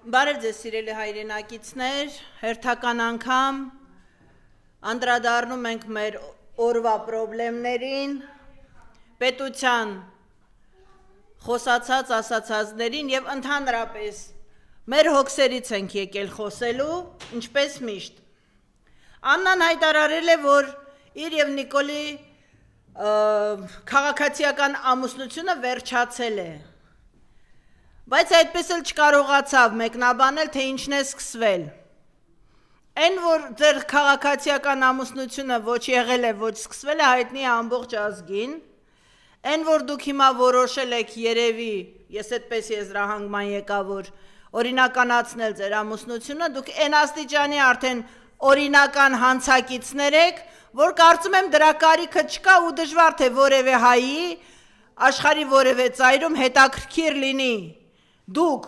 Բարև ձեզ սիրելի հայրենակիցներ, հերթական անգամ անդրադառնում ենք մեր օրվա պրոբլեմներին, պետության խոսացած ասացածներին եւ ընդհանրապես մեր հոգսերից ենք եկել խոսելու, ինչպես միշտ։ Աննան հայտարարել է, որ իր եւ Նիկոլի քաղաքացիական ամուսնությունը վերջացել է։ Բայց այդպես էլ չկարողացավ մեկնաբանել, թե ինչն է սկսվել։ Այն, որ ձեր քաղաքացիական ամուսնությունը ոչ եղել է, ոչ սկսվել է, հայտնի է ամբողջ ազգին։ Այն, որ դուք հիմա որոշել եք երևի, ես այդպես եզրահանգման եկա, որ օրինականացնել ձեր ամուսնությունը, դուք այն աստիճանի արդեն օրինական հանցակիցներ եք, որ կարծում եմ դրա կարիքը չկա ու դժվար թե որևէ հայի աշխարհի որևէ ծայրում հետաքրքիր լինի։ Դուք,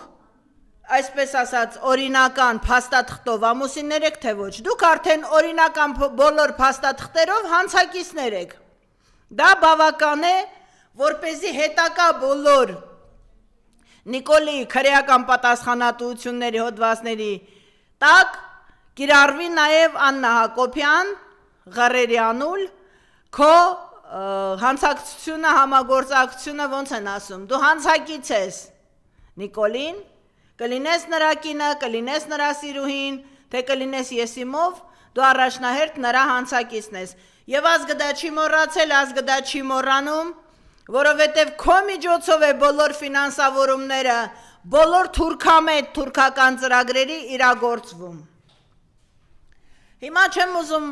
այսպես ասած, օրինական փաստաթղթով ամուսիններ եք, թե ոչ, դուք արդեն օրինական բոլոր փաստաթղթերով հանցակիցներ եք։ Դա բավական է, որպեսզի հետագա բոլոր Նիկոլի քրեական պատասխանատվությունների հոդվածների տակ կիրառվի նաև Աննա Հակոբյան, Ղարերյանուլ, քո հանցակցությունը, համագործակցությունը ոնց են ասում, դու հանցակից ես Նիկոլին, կլինես նրա կինը, կլինես նրա սիրուհին, թե կլինես եսիմով, դու առաջնահերթ նրա հանցակիցն ես։ Եվ ազգը դա չի մոռացել, ազգը դա չի մոռանում, որովհետև քո միջոցով է բոլոր ֆինանսավորումները, բոլոր թուրքամետ թուրքական ծրագրերի իրագործվում։ Հիմա չեմ ուզում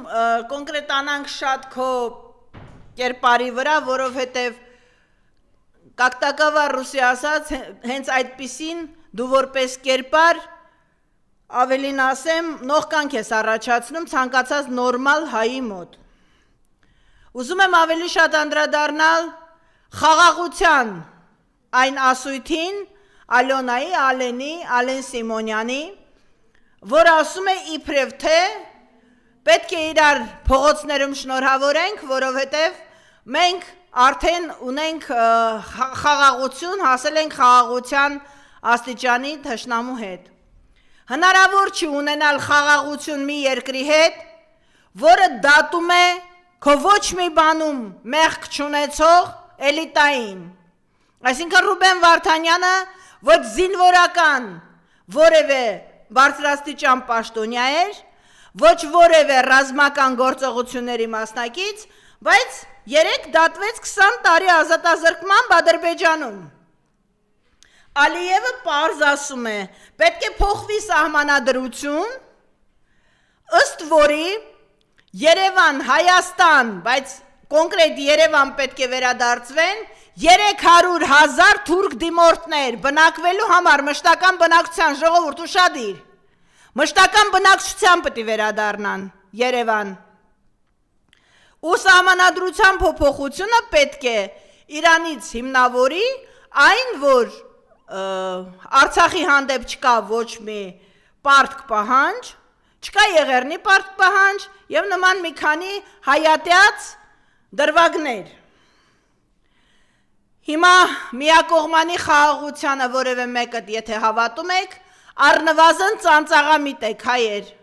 կոնկրետանանք շատ քո կերպարի վրա, որովհետև կակտակավար ռուսի ասած, հենց այդպիսին դու որպես կերպար, ավելին ասեմ, նողկանք ես առաջացնում ցանկացած նորմալ հայի մոտ։ Ուզում եմ ավելի շատ անդրադառնալ խաղաղության այն ասույթին, Ալյոնայի, Ալեն Սիմոնյանի, որ ասում է իբրև թե պետք է իրար փողոցներում շնորհավորենք, որովհետև մենք արդեն ունենք խաղաղություն, հասել ենք խաղաղության աստիճանի թշնամու հետ։ Հնարավոր չի ունենալ խաղաղություն մի երկրի հետ, որը դատում է քո ոչ մի բանում մեղք չունեցող էլիտային։ Այսինքն Ռուբեն Վարդանյանը ոչ զինվորական որևէ բարձրաստիճան պաշտոնյա էր, ոչ որևէ ռազմական գործողությունների մասնակից, բայց երեք դատվեց 20 տարի ազատազրկման Ադրբեջանում։ Ալիևը պարզ ասում է, պետք է փոխվի սահմանադրություն, ըստ որի Երևան, Հայաստան, բայց կոնկրետ Երևան պետք է վերադարձվեն 300,000 թուրք դիմորդներ բնակվելու համար մշտական բնակչության ժողովուրդ ուշադիր, մշտական բնակչության պետք է վերադառնան Երևան։ Ու սահմանադրության փոփոխությունը պետք է Իրանից հիմնավորի այն, որ Արցախի հանդեպ չկա ոչ մի պարտք պահանջ, չկա Եղեռնի պարտք պահանջ եւ նման մի քանի հայատյաց դրվագներ։ Հիմա միակողմանի խաղաղությանը որևէ մեկը եթե հավատում եք, առնվազն ծանծաղամիտ եք հայեր,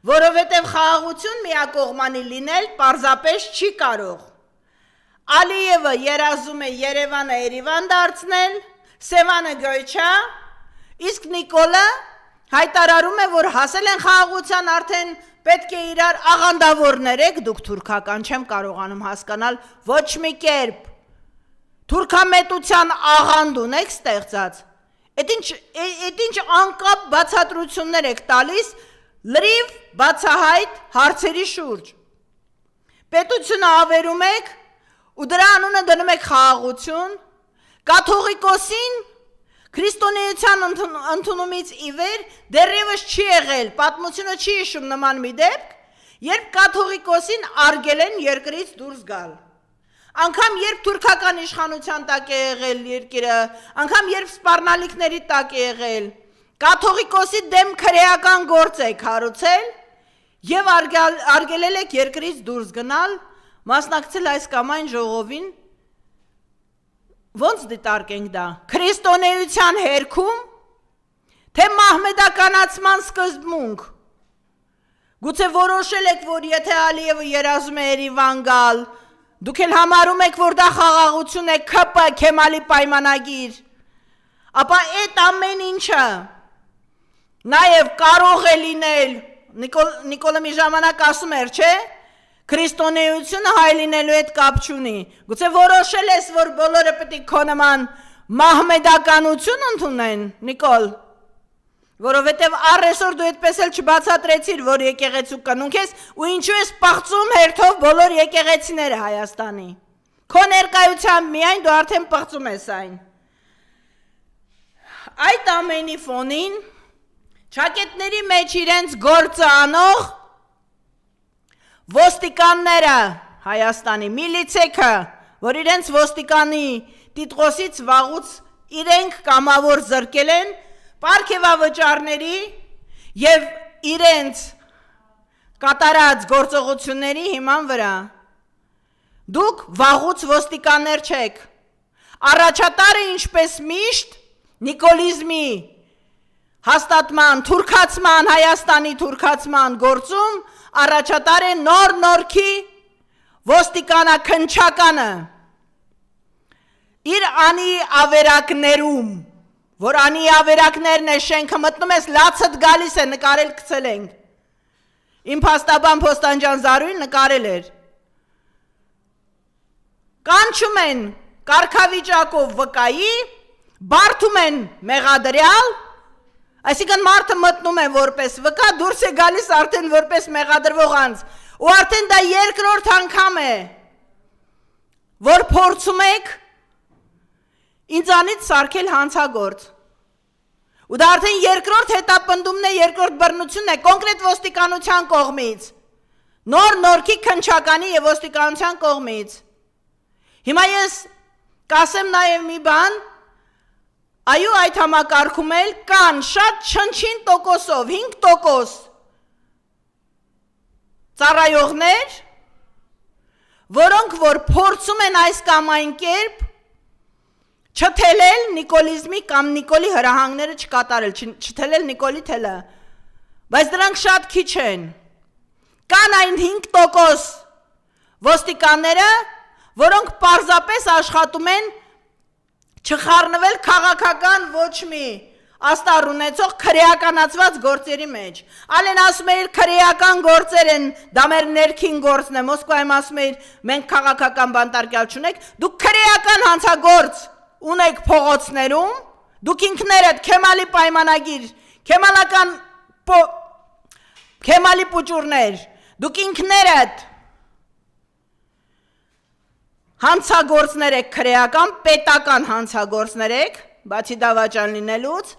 որովհետև խաղաղություն միակողմանի լինել պարզապես չի կարող։ Ալիևը երազում է Երևանը Երևան դարձնել, Սևանը Գոյչա, իսկ Նիկոլը հայտարարում է, որ հասել են խաղաղության, արդեն պետք է իրար աղանդավորներ եք, դուք թուրքական չեմ կարողանում հասկանալ ոչ մի կերպ, թուրքամետության աղանդ ունեք ստեղծած, էդ ինչ անկապ բացատրություններ եք տալիս լրիվ բացահայտ հարցերի շուրջ։ Պետությունը ավերում եք ու դրա անունը դնում եք խաղաղություն, կաթողիկոսին քրիստոնեության ընդունումից ի վեր դեռևս չի եղել, պատմությունը չի հիշում նման մի դեպք, երբ կաթողիկոսին արգել են երկրից դուրս գալ։ Անգամ երբ թուրքական իշխանության տակ է եղել երկիրը, անգամ երբ սպառնալիքների տակ է եղել, կաթողիկոսի դեմ քրեական գործ եք հարուցել եւ արգելել եք երկրից դուրս գնալ, մասնակցել այս կամ այն ժողովին, ոնց դիտարկենք դա, քրիստոնեության հերքում, թե մահմեդականացման սկզբունք։ Գուցե որոշել եք, որ եթե Ալիևը երազում է Երևան գալ, դուք էլ համարում եք, որ դա խաղաղություն է, ՔՊ Քեմալի պայմանագիր, ապա այդ ամեն ինչը նաև կարող է լինել, Նիկոլը մի ժամանակ ասում էր, չէ, քրիստոնեությունը հայ լինելու հետ կապ չունի, գուցե որոշել ես, որ բոլորը պետք է քո նման մահմեդականություն ընդունեն, Նիկոլ, որովհետև առեսօր դու այդպես էլ չբացատրեցիր, որ եկեղեցու կնունք ես ու ինչու ես պղծում հերթով բոլոր եկեղեցիները Հայաստանի։ Քո ներկայությամբ միայն դու արդեն պղծում ես այն։ Այդ ամենի ֆոնին ճակետների մեջ իրենց գործը անող ոստիկանները Հայաստանի միլիցեքը, որ իրենց ոստիկանի տիտղոսից վաղուց իրենք կամավոր զրկել են պարգևավճարների և իրենց կատարած գործողությունների հիման վրա, դուք վաղուց ոստիկաններ չեք, առաջատարը ինչպես միշտ նիկոլիզմի հաստատման, թուրքացման, Հայաստանի թուրքացման գործում առաջատար է նոր նորքի ոստիկանաքնչականը իր անի ավերակներում, որ անի ավերակներն է շենքը մտնում ես, լացդ գալիս է, նկարել կցել ենք, իմ փաստաբան Փոստանջան Զարուին նկարել էր, կանչում են կարգավիճակով վկայի, բարդում են մեղադրյալ, այսինքն մարդը մտնում է որպես վկա, դուրս է գալիս արդեն որպես մեղադրվող անձ, ու արդեն դա երկրորդ անգամ է, որ փորձում եք ինձանից սարքել հանցագործ, ու դա արդեն երկրորդ հետապնդումն է, երկրորդ բռնությունն է, կոնկրետ ոստիկանության կողմից, նոր նորքի քնչականի և ոստիկանության կողմից, հիմա ես կասեմ նաև մի բան, այո այդ համակարգում էլ կան շատ չնչին տոկոսով, 5% ծառայողներ, որոնք որ փորձում են այս կամ այն կերպ չթելել նիկոլիզմի կամ նիկոլի հրահանգները չկատարել, չթելել նիկոլի թելը, բայց դրանք շատ քիչ են, կան այն 5% ոստիկանները, որոնք պարզապես աշխատում են չխառնվել քաղաքական ոչ մի աստար ունեցող քրեականացված գործերի մեջ։ Ալեն ասում էր քրեական գործեր են, դա մեր ներքին գործն է, Մոսկվայում ասում էր մենք քաղաքական բանտարկյալ չունենք, դուք քրեական հանցագործ ունեք փողոցներում, դուք ինքներդ Քեմալի պայմանագիր, Քեմալի պուճուրներ, դուք ինքներդ հանցագործներ եք քրեական, պետական հանցագործներ եք, բացի դավաճան լինելուց,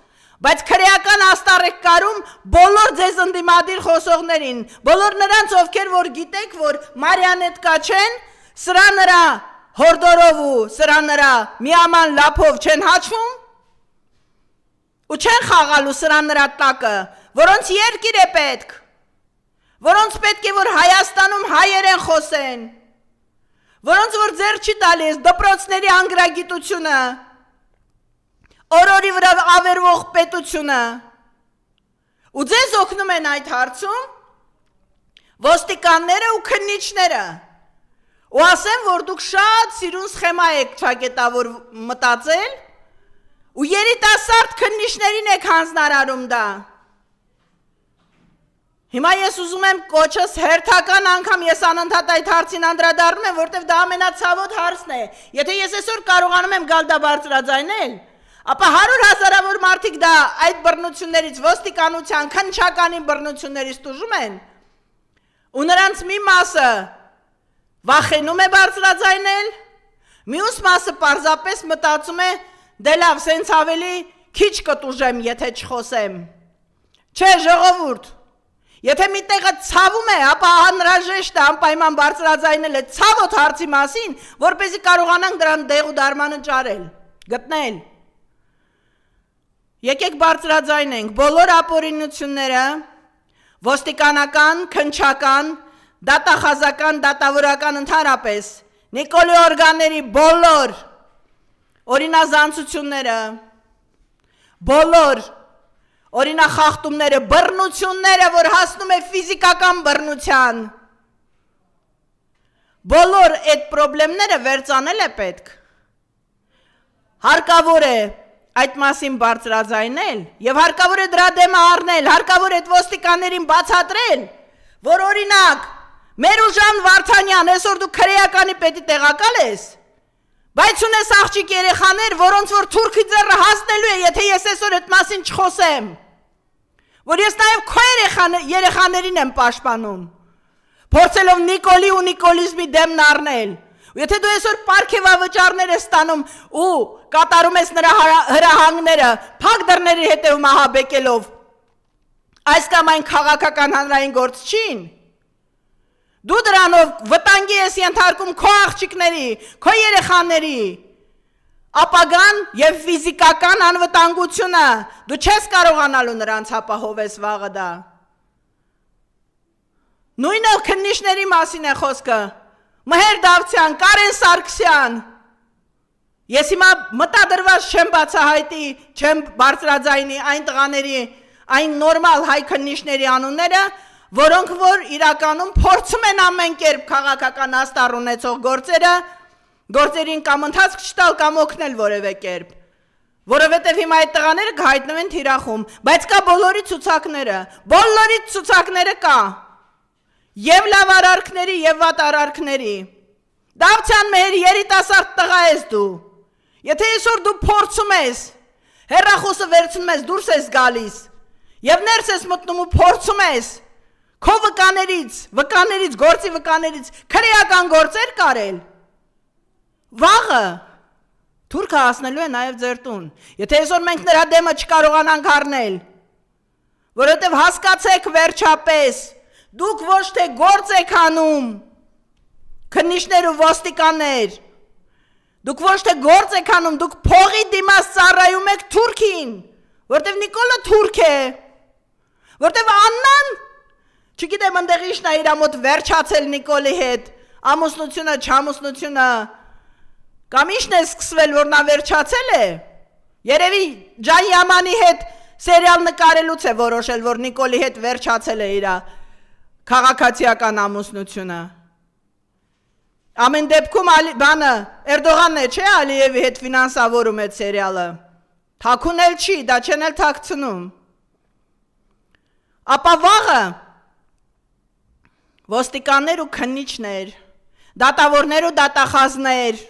բայց քրեական աստար եք կարում բոլոր ձեզ ընդդիմադիր խոսողներին, բոլոր նրանց ովքեր որ գիտեք, որ մարիոնետկա չեն, սրա նրա հորդորով ու սրա նրա միաման լափով չեն հաչվում, ու չեն խաղալու սրա նրա տակը, որոնց երկիր է պետք, որոնց պետք է որ Հայաստանում հայերեն խոսեն, որոնց որ ձեր չի տալիս դպրոցների անգրագիտությունը, օրորի վրա ավերվող պետությունը, ու ձեզ օգնում են այդ հարցում ոստիկանները ու քննիչները, ու ասեմ, որ դուք շատ սիրուն սխեմա եք ճակետավոր մտածել, ու երիտասարդ քննիչներին եք հանձնարարում դա, հիմա ես ուզում եմ կոչս հերթական անգամ ես անընդհատ այդ հարցին անդրադառնում եմ, որտև դա ամենացավոտ հարցն է, եթե ես այսօր կարողանում եմ գալ դա բարձրաձայնել, ապա 100,000-ավոր մարդիկ դա այդ բռնություններից, ոստիկանության, քննչականի բռնություններից տուժում են, ու նրանց մի մասը վախենում է բարձրաձայնել, մյուս մասը պարզապես մտածում է, դե լավ, սենց ավելի քիչ կտուժեմ, եթե չխոսեմ, չէ ժողովուրդ, եթե մի տեղը ցավում է, ապա անհրաժեշտ է անպայման բարձրաձայնել այդ ցավոտ հարցի մասին, որպեսզի կարողանանք դրան դեղ ու դարմանը ճարել, գտնել։ Եկեք բարձրաձայնենք բոլոր ապօրինությունները, ոստիկանական, քննչական, դատախազական, դատավորական ընդհանրապես, Նիկոլի օրգանների բոլոր օրինազանցությունները, բոլոր օրինախախտումները, բռնությունները, որ հասնում է ֆիզիկական բռնության։ Բոլոր այդ խնդիրները վերցանել է պետք։ Հարկավոր է այդ մասին բարձրաձայնել եւ հարկավոր է դրա դեմը առնել, հարկավոր է այդ ոստիկաններին բացատրել, որ օրինակ Մերուժան Վարդանյան, այսօր դու քրեականի պետի տեղակալ ես, բայց ունես աղջիկ երեխաներ, որոնց որ թուրքի ձեռը հասնելու է, եթե ես այսօր այդ մասին չխոսեմ, որ ես նաև քո երեխաներին եմ պաշտպանում, փորձելով Նիկոլի ու նիկոլիզմի դեմն առնել, եթե դու այսօր պարգևավճարներ ես ստանում ու կատարում ես նրա հրահանգները, փակ դռների հետևում ահաբեկելով, այս կամ այն քաղաքական հանրային գործ չին, դու դրանով վտանգի ես ենթարկում քո աղջիկների, քո երեխաների, ապագան եւ ֆիզիկական անվտանգությունը, դու չես կարողանալու նրանց ապահովես վաղը դա։ Նույնը քննիչների մասին է խոսքը, Մհեր Դավթյան, Կարեն Սարգսյան, ես հիմա մտադրված չեմ բացահայտի, չեմ բարձրաձայնի այն տղաների, այն նորմալ հայ քննիչների անունները, որոնք որ իրականում փորձում են ամեն կերպ քաղաքական աստառ ունեցող գործերին կամ ընթացք չտալ կամ օգնել որևէ կերպ, որովհետև հիմա այդ տղաները կհայտնվեն թիրախում, բայց կա բոլորի ցուցակները կա, եւ լավ արարքների եւ վատ արարքների, Դավթյան մեր երիտասարդ տղա ես դու, եթե այսօր դու փորձում ես, հեռախոսը վերցնում ես, դուրս ես գալիս, եւ ներս ես մտնում ու փորձում ես, քո վկաներից, գործի վկաներից, քրեական գործեր կարել, վաղը, թուրքը հասնելու է նաև ձեր տուն, եթե այսօր մենք նրա դեմը չկարողանանք առնել, որովհետև հասկացեք վերջապես, դուք ոչ թե գործ եք անում, քննիչներ ու ոստիկաններ, դուք ոչ թե գործ եք անում, դուք փողի դիմաց ծառայում եք թուրքին, որովհետև Նիկոլը թուրք է, որովհետև Աննան, չգիտեմ ընդեղ իշն է իր մոտ վերջացել Նիկոլի հետ, ամուսնությունը, չամուսնությունը, կամ իշն է սկսվել, որ նա վերջացել է, երևի Ջան Յամանի հետ սերիալ նկարելուց է որոշել, որ Նիկոլի հետ վերջացել է իր քաղաքացիական ամուսնությունը։ Ամեն դեպքում բանը Էրդողանն է, չէ, Ալիևի հետ ֆինանսավորում այդ սերիալը, թաքուն էլ չի, դա չեն էլ թաքցնում, ապա վաղը ոստիկաններ ու քննիչներ, դատավորներ ու դատախազներ,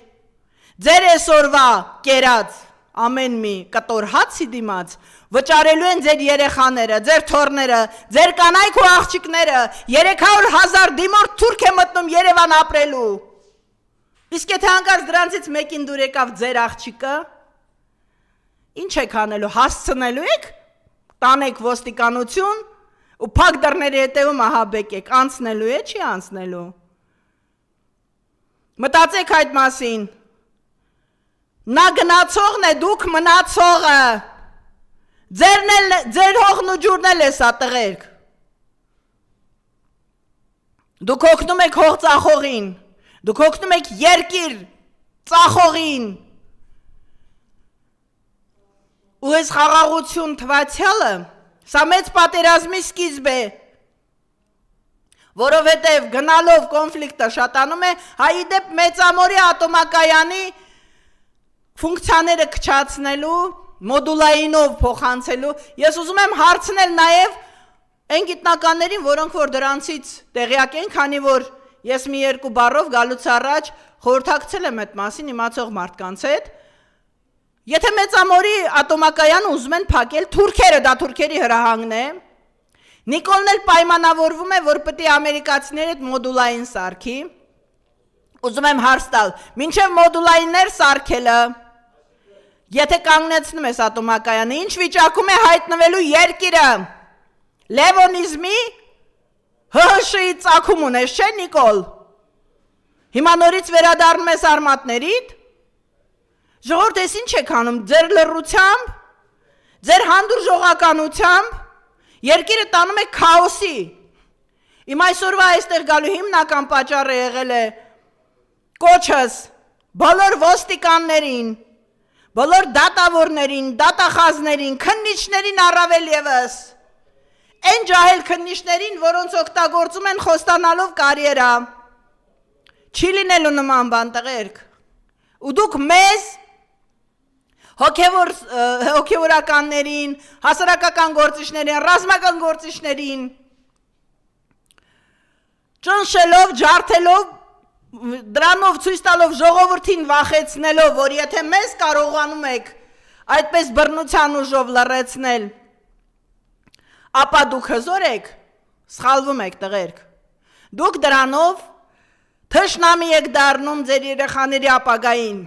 ձեր այսօրվա կերած ամեն մի կտոր հացի դիմաց վճարելու են ձեր երեխաները, ձեր թոռները, ձեր կանայք ու աղջիկները, 300,000 դիմորդ թուրք է մտնում Երևան ապրելու, իսկ եթե հանկարծ դրանցից մեկին դուր եկավ ձեր աղջիկը, ինչ եք անելու, հասցնելու եք, տանեք ոստիկանություն ու փակ դռների հետևում ահաբեկեք, անցնելու է, չի անցնելու, մտածեք այդ մասին, նա գնացողն է, դուք մնացողը, ձեր հողն ու ջուրն էլ է սա տղերք, դուք օգնում եք հող ծախողին, դուք օգնում եք երկիր ծախողին, ու այս խաղաղություն թվացյալը, սա մեծ պատերազմի սկիզբ է, որովհետև գնալով կոնֆլիկտը շատանում է, հայի դեպ Մեծամորի ատոմակայանի ֆունկցիաները քչացնելու, մոդուլայինով փոխանցելու, ես ուզում եմ հարցնել նաև այն գիտնականներին, որոնք որ դրանցից տեղյակ են, քանի որ ես մի երկու բառով գալուց առաջ խորհրդակցել եմ այդ մասին իմացող մարդկանց հետ, եթե Մեծամորի ատոմակայանը ուզում են փակել թուրքերը, դա թուրքերի հրահանգն է, Նիկոլն էլ պայմանավորվում է, որ պետք է ամերիկացիների հետ մոդուլային սարքի, ուզում եմ հարց տալ, մինչև մոդուլայիններ սարքելը, եթե կանգնեցնում ես ատոմակայանը, ինչ վիճակում է հայտնվելու երկիրը, լևոնիզմի, ՀՀՇ-ի ծագում ունես, չէ Նիկոլ, հիմա նորից վերադառնում ես արմատներիդ, ժողովուրդ ես ինչ եք անում, ձեր լռությամբ, ձեր հանդուրժողականությամբ, երկիրը տանում է քաոսի, իմ այսօրվա այստեղ գալու հիմնական պատճառը եղել է կոչս բոլոր ոստիկաններին, բոլոր դատավորներին, դատախազներին, քննիչներին առավել ևս, այն ջահել քննիչներին, որոնց օգտագործում են խոստանալով կարիերա, չի լինելու նման բան տղերք, ու դուք մեզ հոգևորականներին, հասարակական գործիչներին, ռազմական գործիչներին, ճնշելով, ջարդելով, դրանով ցույց տալով ժողովրդին վախեցնելով, որ եթե մեզ կարողանում եք այդպես բռնության ուժով լռեցնել, ապա դուք հզոր եք, սխալվում եք տղերք, դուք դրանով թշնամի եք դառնում ձեր երեխաների ապագային,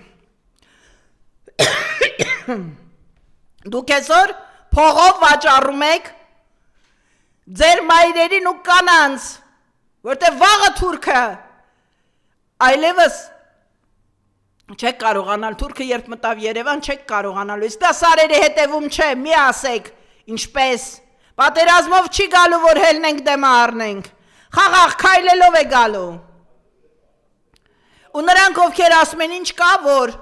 դուք այսօր փողով վաճառում եք ձեր մայրերին ու կանանց, որտեղ վաղը թուրքը այլևս չեք կարողանալ, թուրքը երբ մտավ Երևան չեք կարողանալու, իսկ դա սարերի հետևում չէ, մի ասեք, ինչպես, պատերազմով չի գալու, որ հելնենք դեմը առնենք, խաղաղ քայլելով է գալու, ու նրանք ովքեր ասում են ինչ կա, որ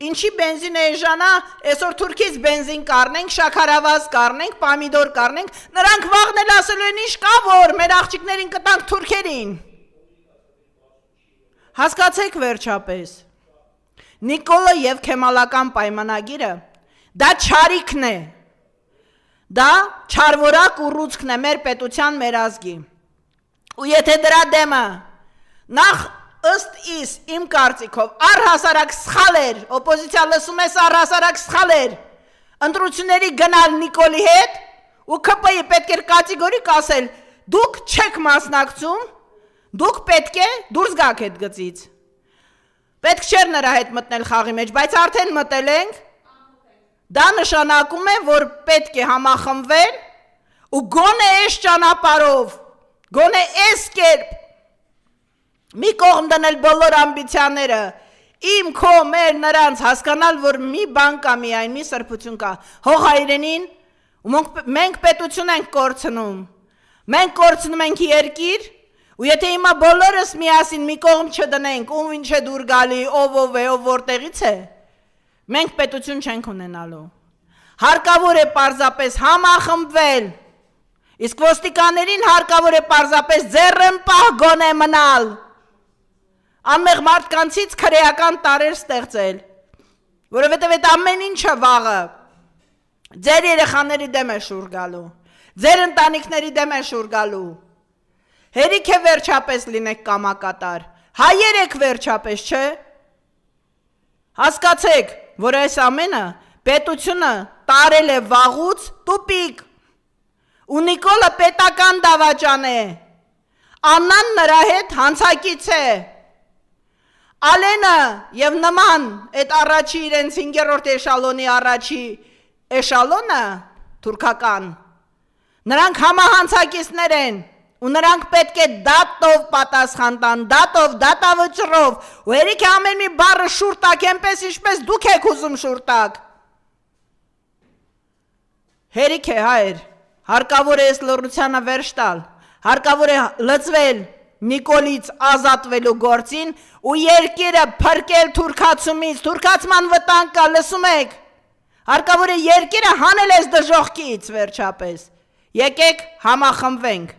ինչի բենզին է էժանա, այսօր Թուրքից բենզին կառնենք, շաքարավազ կառնենք, պամիդոր կառնենք, նրանք վաղն էլ ասելու են ինչ կա, որ մեր աղջիկներին կտանք թուրքերին, հասկացեք վերջապես, Նիկոլը և Քեմալական պայմանագիրը, դա չարիքն է, դա չարվորակ ու ռուցքն է մեր պետության, մեր ազգի, ու եթե դրա դեմը, նախ ըստ իս իմ կարծիքով առհասարակ սխալ էր, օպոզիցիա լսում ես առհասարակ սխալ էր, ընտրությունների գնալ Նիկոլի հետ, ու ԿՊ-ի պետք էր կատեգորիկ ասել, դուք չեք մասնակցում, դուք պետք է դուրս գաք այդ գծից, պետք չէր նրա հետ մտնել խաղի մեջ, բայց արդեն մտել ենք, դա նշանակում է, որ պետք է համախմբվել, ու գոնե այս ճանապարհով, գոնե այս կերպ, մի կողմ դնել բոլոր ամբիցիաները, իմ, քո, մեր, նրանց հասկանալ, որ մի բան կա միայն, մի սրբություն կա, հող հայրենին, մենք պետություն ենք կորցնում, մենք կորցնում ենք երկիր, ու եթե հիմա բոլորս միասին մի կողմ չդնենք, ում ինչ է դուր գալի, ով է, ով որտեղից է, մենք պետություն չենք ունենալու, հարկավոր է պարզապես համախմբվել, իսկ ոստիկաններին հարկավոր է պարզապես ձեռնպահ գոնե մնալ, անմեղ մարդկանցից քրեական տարեր ստեղծել, որովհետև այդ ամեն ինչը վաղը ձեր երեխաների դեմ է շուռ գալու, ձեր ընտանիքների դեմ է շուռ գալու, հերիք է վերջապես լինեք կամակատար, հայեր եք վերջապես, չէ, հասկացեք, որ այս ամենը պետությունը տարել է վաղուց տուպիկ, ու Նիկոլը պետական դավաճան է, Աննան նրա հետ հանցակից է, Ալենը և նման այդ առաջի իրենց 5-րդ էշալոնի առաջի էշալոնը թուրքական, նրանք համահանցակիցներ են, ու նրանք պետք է դատով պատասխան տան, դատով, դատավճռով, ու հերիք է ամեն մի բառը շուռ տակ, այնպես ինչպես դուք եք ուզում շուռ տակ, հերիք է հայր, հարկավոր է այս լռությանը վերջ տալ, հարկավոր է լծվել Նիկոլից ազատվելու գործին ու երկիրը փրկել թուրքացումից, թուրքացման վտանգ կա, լսում եք, հարկավոր է երկիրը հանել այս դժոխքից վերջապես, եկեք համախմբվենք,